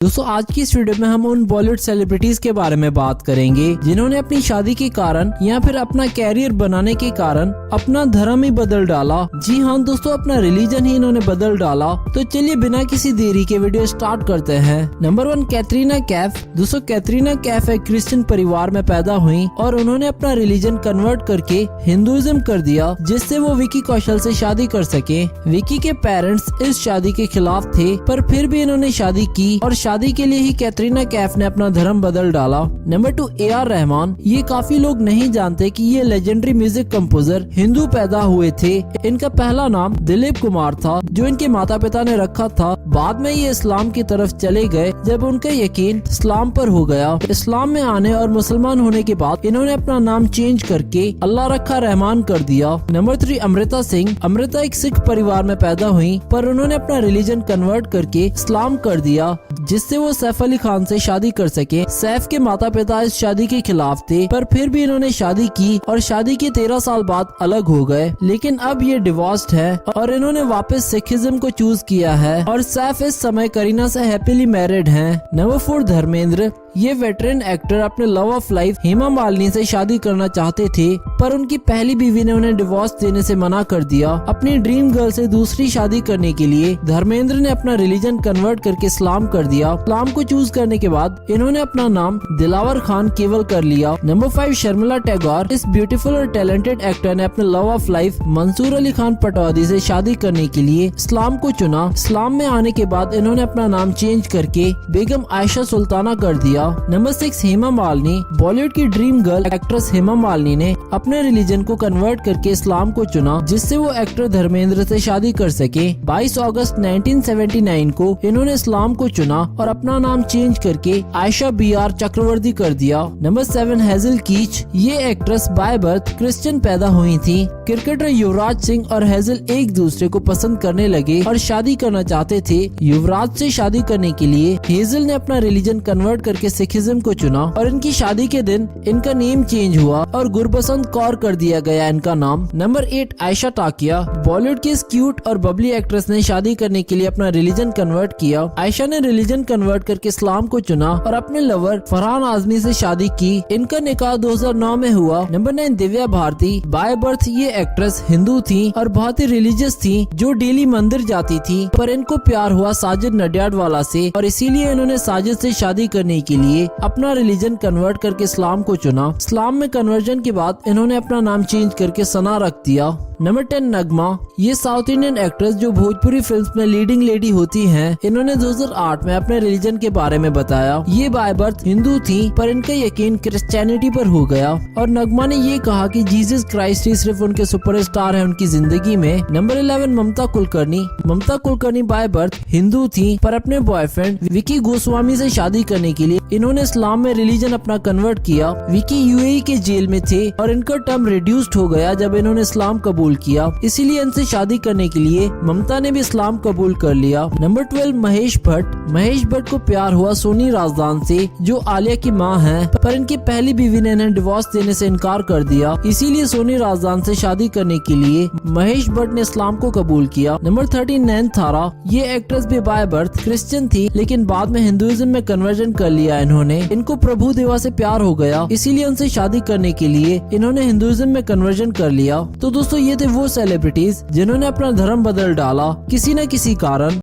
दोस्तों आज की इस वीडियो में हम उन बॉलीवुड सेलिब्रिटीज के बारे में बात करेंगे जिन्होंने अपनी शादी के कारण या फिर अपना कैरियर बनाने के कारण अपना धर्म ही बदल डाला। जी हाँ दोस्तों, अपना रिलीजन ही इन्होंने बदल डाला। तो चलिए बिना किसी देरी के वीडियो स्टार्ट करते हैं। नंबर 1, कैटरीना कैफ। दोस्तों कैटरीना कैफ एक क्रिश्चियन परिवार में पैदा हुई और उन्होंने अपना रिलीजन कन्वर्ट करके हिंदुइज्म कर दिया, जिससे वो विकी कौशल से शादी कर सके। विकी के पेरेंट्स इस शादी के खिलाफ थे, पर फिर भी इन्होंने शादी की और शादी के लिए ही कैटरीना कैफ ने अपना धर्म बदल डाला। Number 2, A.R. रहमान। ये काफी लोग नहीं जानते कि ये लेजेंडरी म्यूजिक कंपोजर हिंदू पैदा हुए थे। इनका पहला नाम दिलीप कुमार था, जो इनके माता पिता ने रखा था। बाद में ये इस्लाम की तरफ चले गए जब उनका यकीन इस्लाम पर हो गया। इस्लाम में आने और मुसलमान होने के बाद इन्होंने अपना नाम चेंज करके अल्लाह रखा रहमान कर दिया। नंबर 3, अमृता सिंह। अमृता एक सिख परिवार में पैदा हुई, पर उन्होंने अपना रिलीजन कन्वर्ट करके इस्लाम कर दिया, जिससे वो सैफ अली खान से शादी कर सके। सैफ के माता पिता इस शादी के खिलाफ थे, पर फिर भी इन्होंने शादी की और शादी के 13 साल बाद अलग हो गए। लेकिन अब ये डिवोर्स्ड है और इन्होंने वापस सिखिज्म को चूज किया है और सैफ इस समय करीना से हैप्पीली मैरिड हैं। नंबर 4, धर्मेंद्र। ये वेटरन एक्टर अपने love of life Hema Malini से शादी करना चाहते थे, पर उनकी पहली बीवी ने उन्हें डिवोर्स देने से मना कर दिया। अपनी ड्रीम गर्ल से दूसरी शादी करने के लिए धर्मेंद्र ने अपना रिलीजन कन्वर्ट करके इस्लाम कर दिया। इस्लाम को चूज करने के बाद इन्होंने अपना नाम दिलावर खान केवल कर लिया। नंबर 5, शर्मिला टैगोर। इस ब्यूटीफुल और टैलेंटेड एक्टर ने अपने love of life Mansoor Ali Khan Pataudi से शादी करने के लिए इस्लाम को चुना। इस्लाम में आने के बाद इन्होंने अपना नाम चेंज करके बेगम आयशा सुल्ताना कर दिया। नंबर 6, हेमा मालिनी। बॉलीवुड की dream girl actress Hema Malini ने अपने रिलीजन को कन्वर्ट करके इस्लाम को चुना, जिससे वो एक्टर धर्मेंद्र से शादी कर सके। 22 अगस्त 1979 को इन्होंने इस्लाम को चुना और अपना नाम चेंज करके आयशा BR चक्रवर्ती कर दिया। नंबर 7, हेजल कीच। ये एक्ट्रेस बाय बर्थ क्रिश्चियन पैदा हुई थी। क्रिकेटर युवराज सिंह और हेजल एक दूसरे को पसंद करने लगे और शादी करना चाहते थे। युवराज से शादी करने के लिए हेजल ने अपना रिलीजन कन्वर्ट करके सिखिज्म को चुना और इनकी शादी के दिन इनका नेम चेंज हुआ और गुरबसंत कौर कर दिया गया इनका नाम। नंबर 8, आयशा टाकिया। बॉलीवुड की इस क्यूट और बबली एक्ट्रेस ने शादी करने के लिए अपना रिलीजन कन्वर्ट किया। आयशा ने रिलीजन कन्वर्ट करके इस्लाम को चुना और अपने लवर फरहान आजमी से शादी की। इनका निकाह 2009 में हुआ। Number 9, Divya Bharti. By birth ये एक्ट्रेस हिंदू थी और बहुत ही रिलीजियस थी, जो डेली मंदिर जाती थी, पर इनको प्यार हुआ साजिद नडियाडवाला से और इसीलिए इन्होंने साजिद से शादी करने के लिए अपना रिलीजन कन्वर्ट करके इस्लाम को चुना। इस्लाम में कन्वर्जन के बाद इन्होंने अपना नाम चेंज करके सना रख दिया। नंबर 10, नगमा। ये साउथ इंडियन एक्ट्रेस जो भोजपुरी फिल्म्स में लीडिंग लेडी होती हैं। इन्होंने 2008 में अपने रिलीजन के बारे में बताया। ये बाय बर्थ हिंदू थी, पर इनका यकीन क्रिश्चियनिटी पर हो गया और नगमा ने ये कहा कि जीसस क्राइस्ट ही सिर्फ उनके सुपरस्टार है उनकी जिंदगी में। Number 11, Mamta Kulkarni. Mamta Kulkarni by birth Hindu थी, पर अपने बॉयफ्रेंड विकी गोस्वामी से शादी करने के लिए इन्होंने इस्लाम में रिलीजन अपना कन्वर्ट किया। विकी UAE के जेल में थे और इनका टर्म रिड्यूस्ड हो गया जब इन्होंने इस्लाम कबूल किया, इसीलिए इनसे शादी करने के लिए ममता ने भी इस्लाम कबूल कर लिया। नंबर 12, महेश भट्ट। महेश भट्ट को प्यार हुआ सोनी राजदान से, जो आलिया की मां हैं, पर इनकी पहली बीवी ने इन्हें डिवोर्स देने से इनकार कर दिया, इसीलिए सोनी राजदान से शादी करने के लिए महेश भट्ट ने इस्लाम को कबूल किया। नंबर 13, नयनतारा। ये एक्ट्रेस भी बाय बर्थ क्रिश्चियन थी, लेकिन बाद में हिंदुइज्म में कन्वर्जन कर लिया इन्होंने। इनको प्रभु देवा से प्यार हो गया, इसीलिए उनसे शादी करने के लिए इन्होंने हिंदुइज्म में कन्वर्जन कर लिया। तो दोस्तों ये थे वो सेलिब्रिटीज जिन्होंने अपना धर्म बदल डाला किसी न किसी कारण।